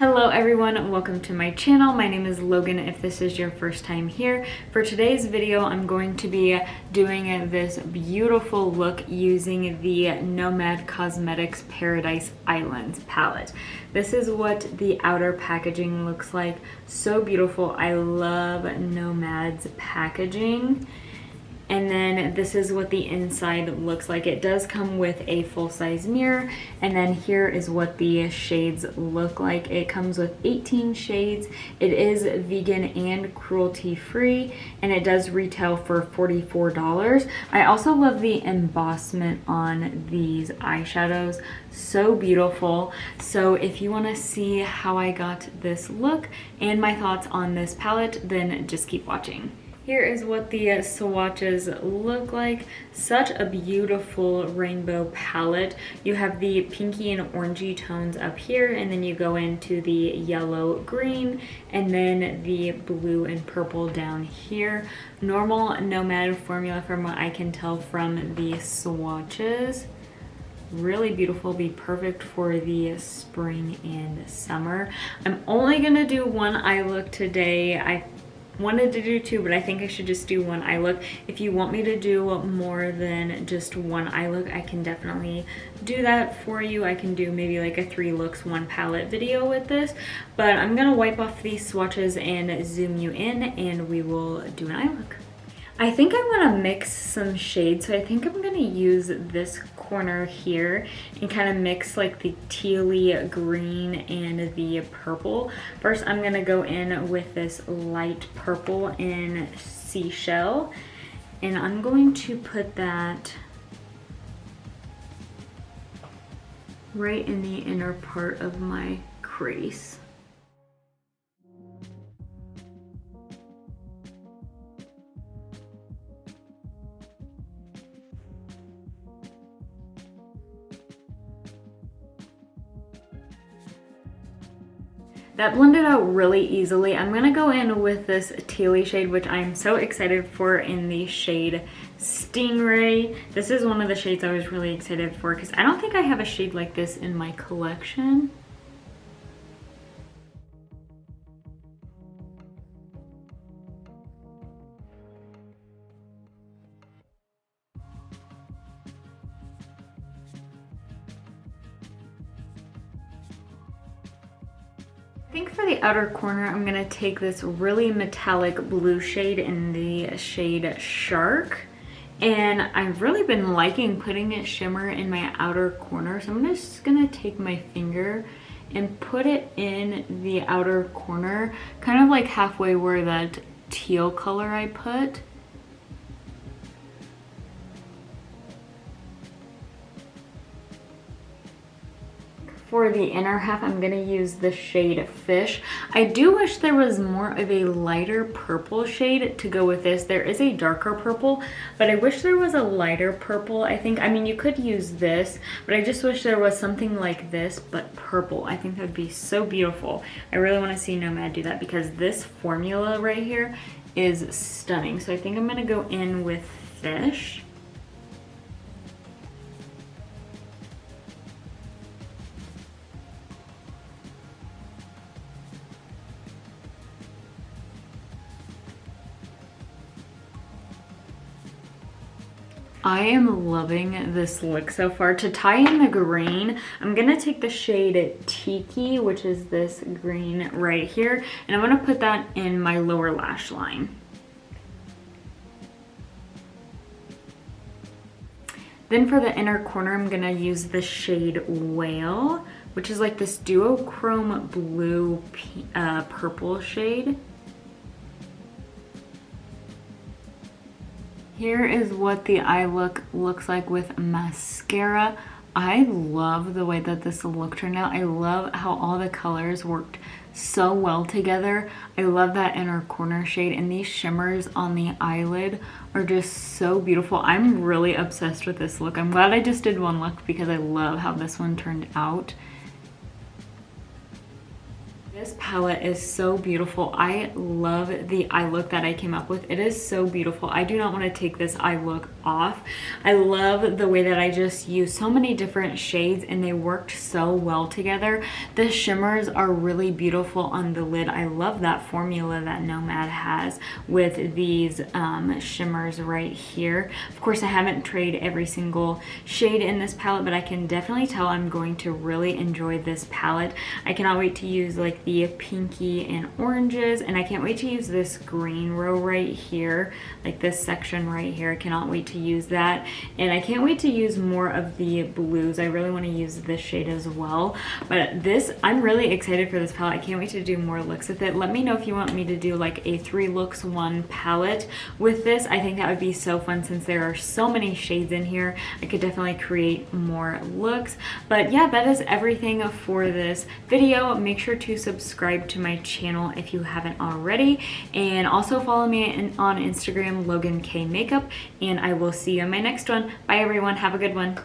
Hello everyone, welcome to my channel. My name is Logan if this is your first time here. For today's video, I'm going to be doing this beautiful look using the Nomad Cosmetics Paradise Islands palette. This is what the outer packaging looks like. So beautiful. I love Nomad's packaging. And then this is what the inside looks like. It does come with a full-size mirror, and then here is what the shades look like. It comes with 18 shades. It is vegan and cruelty-free, and it does retail for $44. I also love the embossment on these eyeshadows. So beautiful. So if you want to see how I got this look and my thoughts on this palette, then just keep watching. Here is what the swatches look like. Such a beautiful rainbow palette. You have the pinky and orangey tones up here, and then you go into the yellow, green, and then the blue and purple down here. Normal Nomad formula from what I can tell from the swatches. Really beautiful, be perfect for the spring and summer. I'm only gonna do one eye look today. I wanted to do two, but I think I should just do one eye look. If you want me to do more than just one eye look, I can definitely do that for you. I can do maybe like a 3 looks, 1 palette video with this, but I'm gonna wipe off these swatches and zoom you in, and we will do an eye look. I think I want to mix some shades, so I think I'm going to use this corner here and kind of mix like the tealy green and the purple. First, I'm going to go in with this light purple in seashell, and I'm going to put that right in the inner part of my crease. That blended out really easily. I'm gonna go in with this tealy shade, which I'm so excited for, in the shade Stingray. This is one of the shades I was really excited for because I don't think I have a shade like this in my collection. I think for the outer corner, I'm gonna take this really metallic blue shade in the shade Shark. And I've really been liking putting it shimmer in my outer corner. So I'm just gonna take my finger and put it in the outer corner, kind of like halfway where that teal color I put. For the inner half, I'm gonna use the shade Fish. I do wish there was more of a lighter purple shade to go with this. There is a darker purple, but I wish there was a lighter purple. I mean, you could use this, but I just wish there was something like this, but purple. I think that would be so beautiful. I really wanna see Nomad do that because this formula right here is stunning. So I think I'm gonna go in with Fish. I am loving this look so far. To tie in the green, I'm gonna take the shade Tiki, which is this green right here, and I'm gonna put that in my lower lash line. Then for the inner corner, I'm gonna use the shade Whale, which is like this duochrome blue purple shade. Here is what the eye look looks like with mascara. I love the way that this look turned out. I love how all the colors worked so well together. I love that inner corner shade, and these shimmers on the eyelid are just so beautiful. I'm really obsessed with this look. I'm glad I just did one look because I love how this one turned out. This palette is so beautiful. I love the eye look that I came up with. It is so beautiful. I do not want to take this eye look off. I love the way that I just used so many different shades and they worked so well together. The shimmers are really beautiful on the lid. I love that formula that Nomad has with these shimmers right here. Of course, I haven't tried every single shade in this palette, but I can definitely tell I'm going to really enjoy this palette. I cannot wait to use like the pinky and oranges, and I can't wait to use this green row right here, like this section right here. I cannot wait to use that, and I can't wait to use more of the blues. I really want to use this shade as well, but this, I'm really excited for this palette. I can't wait to do more looks with it. Let me know if you want me to do like a 3 looks 1 palette with this. I think that would be so fun since there are so many shades in here. I could definitely create more looks. But yeah, that is everything for this video. Make sure to subscribe to my channel if you haven't already, and also follow me on Instagram, Logan K Makeup, and I will see you in my next one. Bye everyone, have a good one.